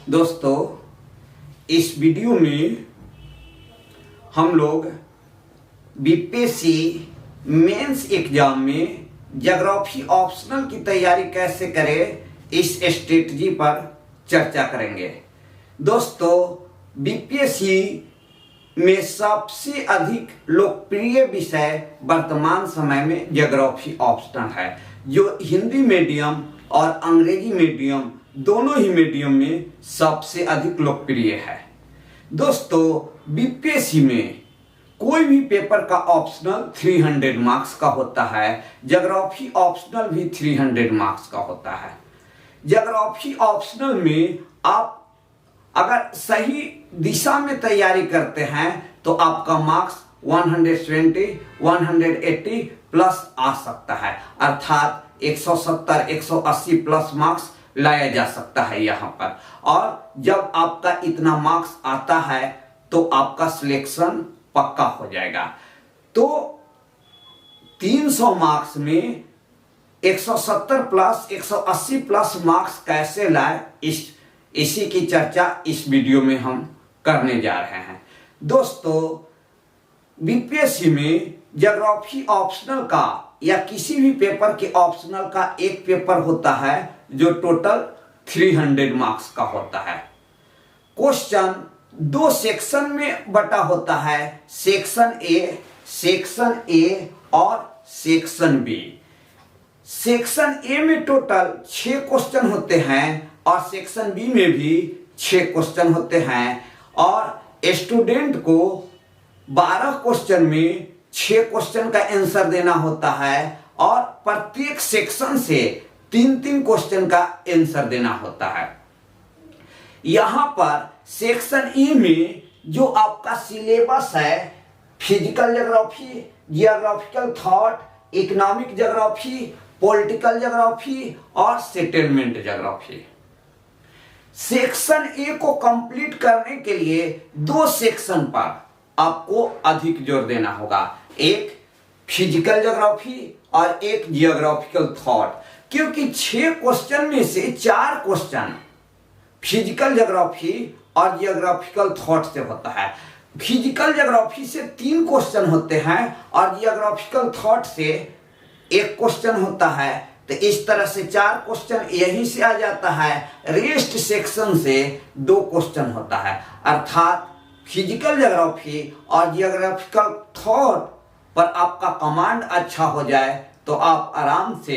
दोस्तों, इस वीडियो में हम लोग बीपीएससी मेंस एग्जाम में ज्योग्राफी ऑप्शनल की तैयारी कैसे करें इस स्ट्रेटजी पर चर्चा करेंगे। दोस्तों, बीपीएससी में सबसे अधिक लोकप्रिय विषय वर्तमान समय में ज्योग्राफी ऑप्शनल है, जो हिंदी मीडियम और अंग्रेजी मीडियम दोनों ही मीडियम में सबसे अधिक लोकप्रिय है। दोस्तों, बीपीएससी में कोई भी पेपर का ऑप्शनल 300 मार्क्स का होता है, ज्योग्राफी ऑप्शनल भी 300 मार्क्स का होता है। ज्योग्राफी ऑप्शनल में आप अगर सही दिशा में तैयारी करते हैं तो आपका मार्क्स 120, 180 प्लस आ सकता है, अर्थात 170, 180 प्लस मार्क्स लाया जा सकता है यहाँ पर। और जब आपका इतना मार्क्स आता है तो आपका सिलेक्शन पक्का हो जाएगा। तो 300 मार्क्स में 170 प्लस 180 प्लस मार्क्स कैसे लाए, इसी की चर्चा इस वीडियो में हम करने जा रहे हैं। दोस्तों, बीपीएससी में ज्योग्राफी ऑप्शनल का या किसी भी पेपर के ऑप्शनल का एक पेपर होता है जो टोटल 300 मार्क्स का होता है। क्वेश्चन दो सेक्शन में बटा होता है, सेक्शन ए और सेक्शन बी। सेक्शन ए में टोटल 6 क्वेश्चन होते हैं और सेक्शन बी में भी 6 क्वेश्चन होते हैं, और स्टूडेंट को 12 क्वेश्चन में 6 क्वेश्चन का आंसर देना होता है और प्रत्येक सेक्शन से 3-3 क्वेश्चन का आंसर देना होता है। यहां पर सेक्शन ई में जो आपका सिलेबस है, physical geography, geographical thought, economic geography, political geography और सेटलमेंट ज्योग्राफी। सेक्शन ए को कंप्लीट करने के लिए 2 सेक्शन पर आपको अधिक जोर देना होगा, एक फिजिकल ज्योग्राफी और एक जियोग्राफिकल थॉट, क्योंकि 6 क्वेश्चन में से 4 क्वेश्चन फिजिकल ज्योग्राफी और जियोग्राफिकल थॉट से होता है। फिजिकल ज्योग्राफी से 3 क्वेश्चन होते हैं और जियोग्राफिकल थॉट से 1 क्वेश्चन होता है। तो इस तरह से 4 क्वेश्चन यहीं से आ जाता है, रेस्ट सेक्शन से 2 क्वेश्चन होता है, अर्थात फिजिकल ज्योग्राफी और जियोग्राफिकल थॉट पर आपका कमांड अच्छा हो जाए तो आप आराम से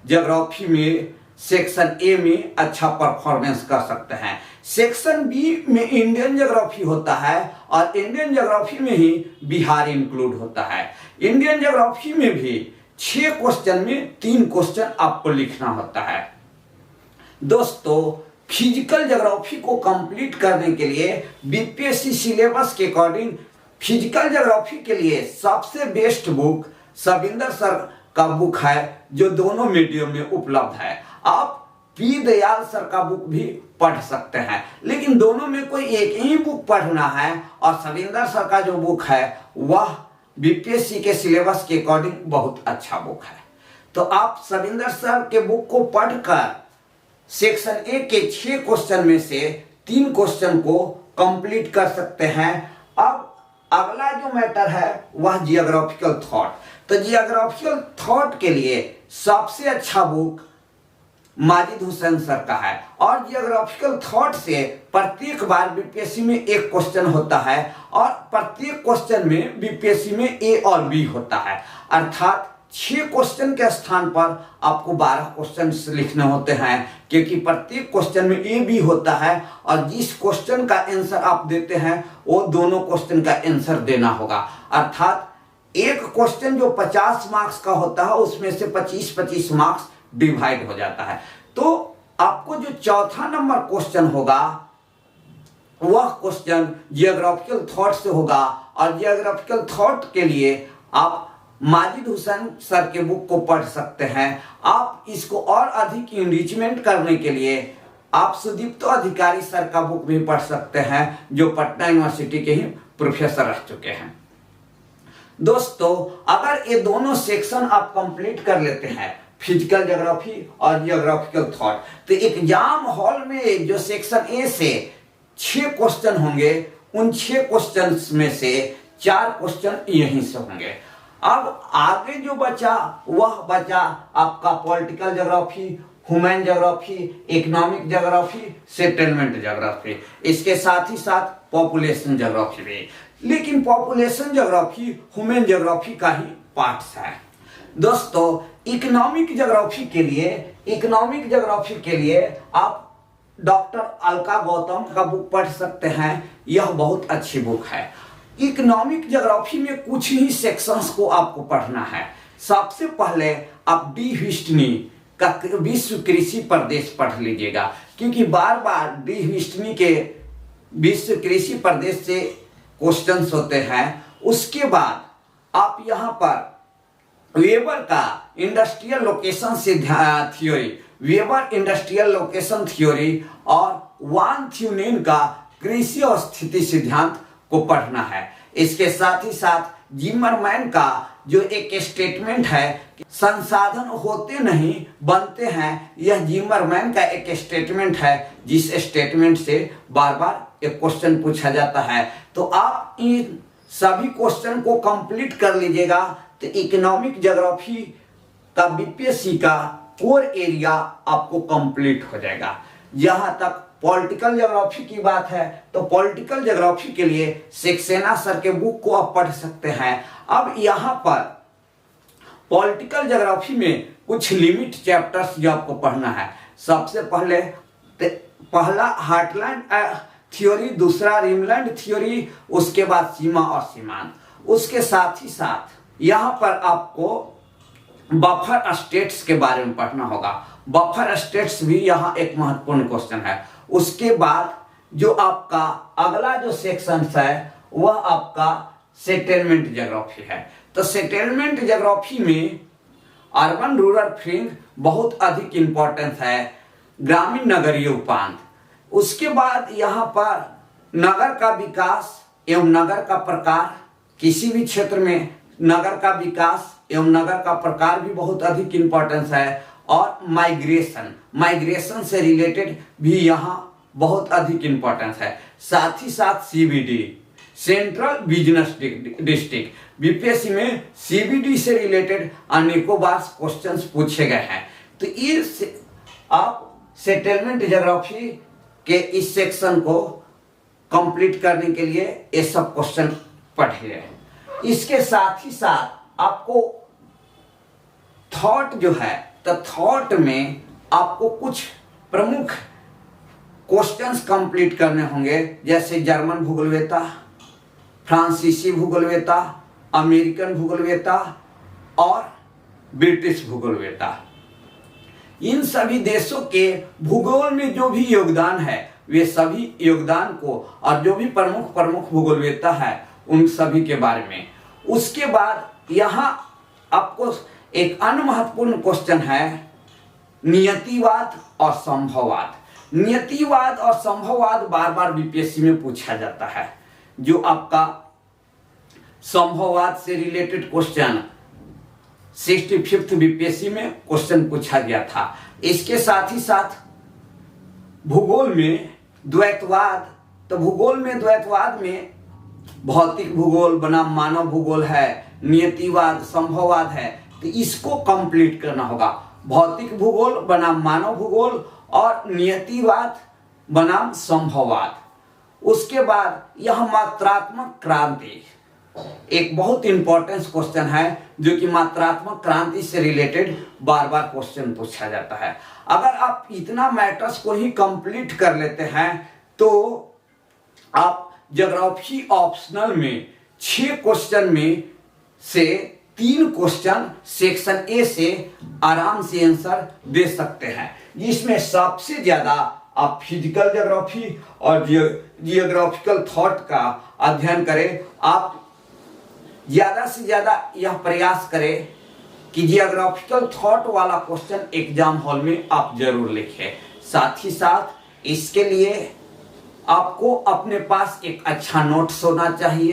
ज्योग्राफी में सेक्शन ए में अच्छा परफॉर्मेंस कर सकते हैं। सेक्शन बी में इंडियन ज्योग्राफी होता है और इंडियन ज्योग्राफी में ही बिहार इंक्लूड होता है। इंडियन ज्योग्राफी में भी 6 क्वेश्चन में 3 क्वेश्चन आपको लिखना होता है। दोस्तों, फिजिकल ज्योग्राफी को कंप्लीट करने के लिए बीपीएससी सिलेबस के अकॉर्डिंग फिजिकल ज्योग्राफी के लिए सबसे बेस्ट बुक सविंदर सर का बुक है, जो दोनों मीडियम में उपलब्ध है। आप पी दयाल सर का बुक भी पढ़ सकते हैं, लेकिन दोनों में कोई एक ही बुक पढ़ना है और सविंदर सर का जो बुक है वह बीपीएससी के सिलेबस के अकॉर्डिंग बहुत अच्छा बुक है। तो आप सविंदर सर के बुक को पढ़कर सेक्शन ए के 6 क्वेश्चन में से 3 क्वेश्चन को कंप्लीट कर सकते हैं। अब अगला जो मैटर है वह जियोग्राफिकल थॉट। तो जियोग्राफिकल थॉट के लिए सबसे अच्छा बुक माजिद हुसैन सर का है, और जियोग्राफिकल थॉट से प्रत्येक बार बीपीएससी में 1 क्वेश्चन होता है और प्रत्येक क्वेश्चन में बीपीएससी में ए और बी होता है, अर्थात 6 क्वेश्चन के स्थान पर आपको 12 क्वेश्चन लिखने होते हैं, क्योंकि प्रत्येक क्वेश्चन में ए बी होता है और जिस क्वेश्चन का आंसर आप देते हैं वो दोनों क्वेश्चन का आंसर देना होगा। अर्थात एक क्वेश्चन जो 50 मार्क्स का होता है उसमें से 25-25 मार्क्स डिवाइड हो जाता है। तो आपको जो चौथा नंबर क्वेश्चन होगा वह क्वेश्चन जियोग्राफिकल थॉट से होगा, और जियोग्राफिकल थॉट के लिए आप माजिद हुसैन सर के बुक को पढ़ सकते हैं। आप इसको और अधिक इनरिचमेंट करने के लिए आप सुदीप्तो अधिकारी सर का बुक भी पढ़ सकते हैं, जो पटना यूनिवर्सिटी के ही प्रोफेसर रह चुके हैं। दोस्तों, अगर ये दोनों सेक्शन आप कंप्लीट कर लेते हैं, फिजिकल ज्योग्राफी और जियोग्राफिकल थॉट। तो एग्जाम हॉल में जो सेक्शन ए से 6 क्वेश्चन होंगे, उन 6 क्वेश्चन में से 4 क्वेश्चन यहीं से होंगे। अब आगे जो बचा वह बचा आपका political geography, human geography, economic geography, settlement geography, इसके साथ ही साथ पॉपुलेशन ज्योग्राफी भी। लेकिन पॉपुलेशन ज्योग्राफी ह्यूमन ज्योग्राफी का ही पार्ट है। दोस्तों इकोनॉमिक ज्योग्राफी के लिए आप डॉक्टर अलका गौतम का बुक पढ़ सकते हैं, यह बहुत अच्छी बुक है। इकोनॉमिक ज्योग्राफी में कुछ ही सेक्शंस को आपको पढ़ना है। सबसे पहले आप डी ह्यूस्टनी का विश्व कृषि प्रदेश पढ़ लीजिएगा, क्योंकि बार बार डी ह्यूस्टनी के विश्व कृषि प्रदेश से क्वेश्चंस होते हैं। उसके बाद आप यहाँ पर वेबर का industrial location theory, weber industrial location theory और वान थ्यूनेन का कृषि और स्थिति सिद्धांत को पढ़ना है। इसके साथ ही साथ जिमरमैन का जो एक स्टेटमेंट है कि संसाधन होते नहीं बनते हैं, यह जिमरमैन का एक स्टेटमेंट है, जिस स्टेटमेंट से बार बार एक क्वेश्चन पूछा जाता है। तो आप इन सभी क्वेश्चन को कंप्लीट कर लीजिएगा तो इकोनॉमिक ज्योग्राफी का बीपीएससी का कोर एरिया आपको कंप्लीट हो जाएगा। जहां तक पॉलिटिकल ज्योग्राफी की बात है तो पॉलिटिकल ज्योग्राफी के लिए सक्सेना सर के बुक को आप पढ़ सकते हैं। अब यहाँ पर पॉलिटिकल ज्योग्राफी में कुछ लिमिट चैप्टर्स जो आपको पढ़ना है। सबसे पहला हार्टलैंड थ्योरी, दूसरा रिमलैंड थ्योरी, उसके बाद सीमा और सीमांत। उसके साथ ही साथ यहाँ पर आपको बफर स्टेट्स के बारे में पढ़ना होगा। बफर स्टेट्स भी यहाँ एक महत्वपूर्ण क्वेश्चन है। उसके बाद जो आपका अगला जो सेक्शन है वह आपका सेटलमेंट ज्योग्राफी है। तो सेटलमेंट ज्योग्राफी में अर्बन रूरल फ्रिंज बहुत अधिक इंपॉर्टेंस है, ग्रामीण नगरीय उपांत। उसके बाद यहाँ पर नगर का विकास एवं नगर का प्रकार, किसी भी क्षेत्र में नगर का विकास एवं नगर का प्रकार भी बहुत अधिक इंपॉर्टेंस है। और माइग्रेशन से रिलेटेड भी यहाँ बहुत अधिक इंपॉर्टेंस है। साथ ही साथ CBD, central business district, BPSC में सीबीडी से रिलेटेड अनेकों बार क्वेश्चंस पूछे गए हैं। तो ये आप सेटलमेंट ज्योग्राफी के इस सेक्शन को कंप्लीट करने के लिए ये सब क्वेश्चन पढ़िए। इसके साथ ही साथ आपको थॉट जो है, तो थॉट में आपको कुछ प्रमुख क्वेश्चंस कंप्लीट करने होंगे, जैसे जर्मन भूगोलवेत्ता, फ्रांसीसी भूगोलवेत्ता, अमेरिकन भूगोलवेत्ता और ब्रिटिश भूगोलवेत्ता। इन सभी देशों के भूगोल में जो भी योगदान है वे सभी योगदान को, और जो भी प्रमुख भूगोलवेत्ता है उन सभी के बारे में। उसके बाद यहाँ आपको एक अन्य महत्वपूर्ण क्वेश्चन है नियतिवाद और संभववाद। नियतिवाद और संभववाद बार बार बीपीएससी में पूछा जाता है। जो आपका संभववाद से रिलेटेड क्वेश्चन 65th बीपीएससी में क्वेश्चन पूछा गया था। इसके साथ ही साथ भूगोल में द्वैतवाद, तो भूगोल में द्वैतवाद में भौतिक भूगोल बनाम मानव भूगोल है, नियतिवाद, संभववाद है, तो इसको कंप्लीट करना होगा। भौतिक भूगोल बनाम मानव भूगोल और नियतिवाद बनाम संभववाद। उसके बाद यह मात्रात्मक क्रांति एक बहुत इंपॉर्टेंट क्वेश्चन है, जो कि मात्रात्मक क्रांति से रिलेटेड बार बार क्वेश्चन पूछा जाता है। अगर आप इतना मैटर्स को ही कंप्लीट कर लेते हैं तो आप ज्योग्राफी ऑप्शनल में 6 क्वेश्चन में से 3 क्वेश्चन सेक्शन ए से आराम से आंसर दे सकते हैं, जिसमें सबसे ज्यादा आप फिजिकल ज्योग्राफी और जियोग्राफिकल थॉट का अध्ययन करें। आप ज्यादा से ज्यादा यह प्रयास करें कि जियोग्राफिकल थॉट वाला क्वेश्चन एग्जाम हॉल में आप जरूर लिखें। साथ ही साथ इसके लिए आपको अपने पास एक अच्छा नोट्स होना चाहिए,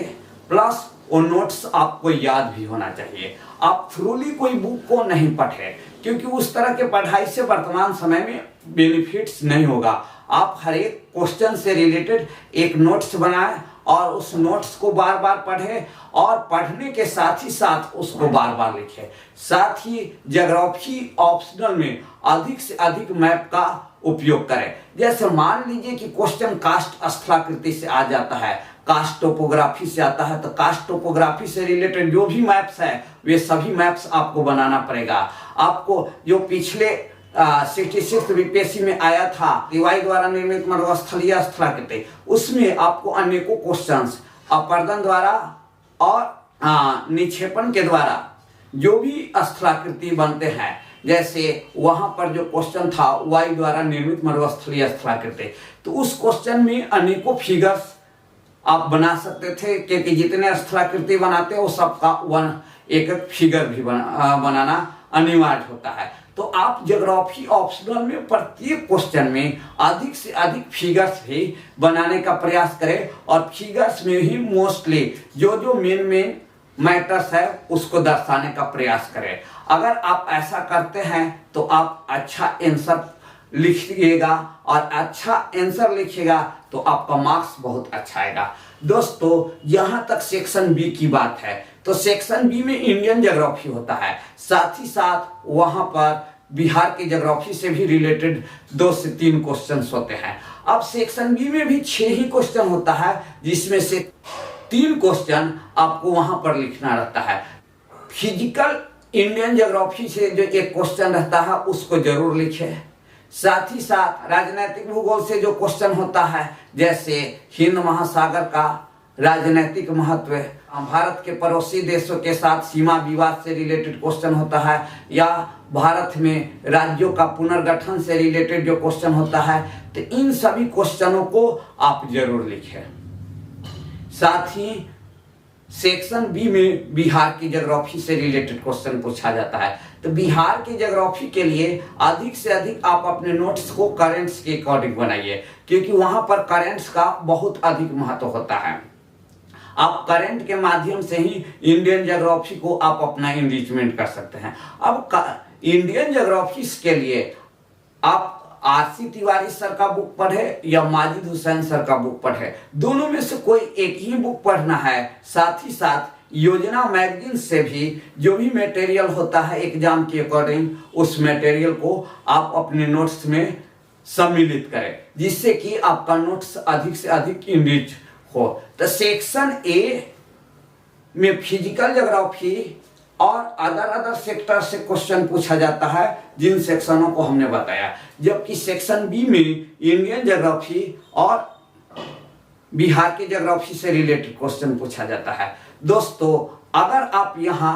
प्लस वो नोट्स आपको याद भी होना चाहिए। आप थ्रूली कोई बुक को नहीं पढ़े, क्योंकि उस तरह के पढ़ाई से वर्तमान समय में बेनिफिट्स नहीं होगा। आप हर एक क्वेश्चन से रिलेटेड एक नोट्स बनाएं और उस नोट्स को बार बार पढ़ें और पढ़ने के साथ ही साथ उसको बार बार लिखें। साथ ही ज्योग्राफी ऑप्शनल में अधिक से अधिक मैप का उपयोग करें। जैसे मान लीजिए कि क्वेश्चन कास्ट स्थलाकृति से आ जाता है, कास्ट टोपोग्राफी से आता है, तो कास्ट टोपोग्राफी से रिलेटेड जो भी मैप्स है वे सभी मैप्स आपको बनाना पड़ेगा। आपको जो पिछले 66 बीपीएससी में आया था रिवाई द्वारा निर्मित मरुस्थलीय स्थलाकृति, उसमें आपको अनेकों क्वेश्चंस अपर्दन द्वारा और निक्षेपण के द्वारा जो भी स्थलाकृति बनते हैं, जैसे वहां पर जो क्वेश्चन था वायु द्वारा निर्मित मरुस्थलीय स्थलाकृति, तो उस क्वेश्चन में अनेकों फिगर्स आप बना सकते थे, क्योंकि जितने स्थलाकृति बनाते हैं वो सबका एक एक फिगर भी बनाना अनिवार्य होता है। तो आप ज्योग्राफी ऑप्शनल में प्रत्येक क्वेश्चन में अधिक से अधिक फिगर्स भी बनाने का प्रयास करें और फिगर्स में ही मोस्टली जो मेन मैटर्स है उसको दर्शाने का प्रयास करें। अगर आप ऐसा करते हैं तो आप अच्छा आंसर लिखिएगा और अच्छा आंसर लिखिएगा तो आपका मार्क्स बहुत अच्छा आएगा। दोस्तों, यहाँ तक सेक्शन बी की बात है, तो सेक्शन बी में इंडियन ज्योग्राफी होता है, साथ ही साथ वहां पर बिहार की ज्योग्राफी से भी रिलेटेड 2 से 3 क्वेश्चंस होते हैं। अब सेक्शन बी में भी 6 ही क्वेश्चन होता है, जिसमें से 3 क्वेश्चन आपको वहां पर लिखना रहता है। फिजिकल इंडियन ज्योग्राफी से जो एक क्वेश्चन रहता है उसको जरूर लिखें। साथ ही साथ राजनीतिक भूगोल से जो क्वेश्चन होता है, जैसे हिंद महासागर का राजनीतिक महत्व, भारत के पड़ोसी देशों के साथ सीमा विवाद से रिलेटेड क्वेश्चन होता है, या भारत में राज्यों का पुनर्गठन से रिलेटेड जो क्वेश्चन होता है, तो इन सभी क्वेश्चनों को आप जरूर लिखें। साथ ही सेक्शन बी में बिहार की ज्योग्राफी से रिलेटेड क्वेश्चन पूछा जाता है, तो बिहार की ज्योग्राफी के लिए अधिक से अधिक आप अपने नोट्स को करेंट्स के अकॉर्डिंग बनाइए, क्योंकि वहां पर करेंट्स का बहुत अधिक महत्व होता है। आप करंट के माध्यम से ही इंडियन ज्योग्राफी को आप अपना एनरिचमेंट कर सकते हैं। अब इंडियन ज्योग्राफी के लिए आप आरसी तिवारी सर का बुक पढ़े या माजिद हुसैन सर का बुक पढ़े, दोनों में से कोई एक ही बुक पढ़ना है। साथ ही साथ योजना मैगजीन से भी जो भी मटेरियल होता है एग्जाम के अकॉर्डिंग, उस मटेरियल को आप अपने नोट्स में सम्मिलित करें, जिससे कि आपका नोट्स अधिक से अधिक इनरिच हो। तो सेक्शन ए में फिजिकल ज्योग्राफी और अदर सेक्टर से क्वेश्चन पूछा जाता है, जिन सेक्शनों को हमने बताया, जबकि सेक्शन बी में इंडियन ज्योग्राफी और बिहार की ज्योग्राफी से रिलेटेड क्वेश्चन पूछा जाता है। दोस्तों, अगर आप यहां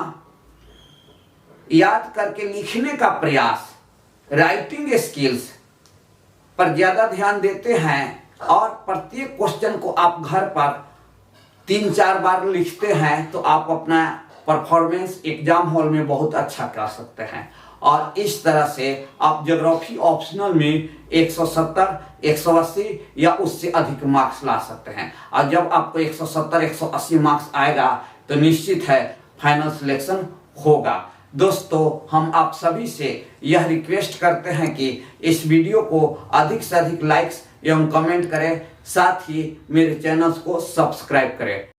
याद करके लिखने का प्रयास, राइटिंग स्किल्स पर ज्यादा ध्यान देते हैं और प्रत्येक क्वेश्चन को आप घर पर 3-4 बार लिखते हैं, तो आप अपना परफॉर्मेंस एग्जाम हॉल में बहुत अच्छा कर सकते हैं। और इस तरह से आप ज्योग्राफी ऑप्शनल में 170, 180 या उससे अधिक मार्क्स ला सकते हैं। और जब आपको 170, 180 मार्क्स आएगा तो निश्चित है फाइनल सिलेक्शन होगा। दोस्तों, हम आप सभी से यह रिक्वेस्ट करते हैं कि इस वीडियो को अधिक से अधिक लाइक्स एवं कमेंट करें, साथ ही मेरे चैनल को सब्सक्राइब करें।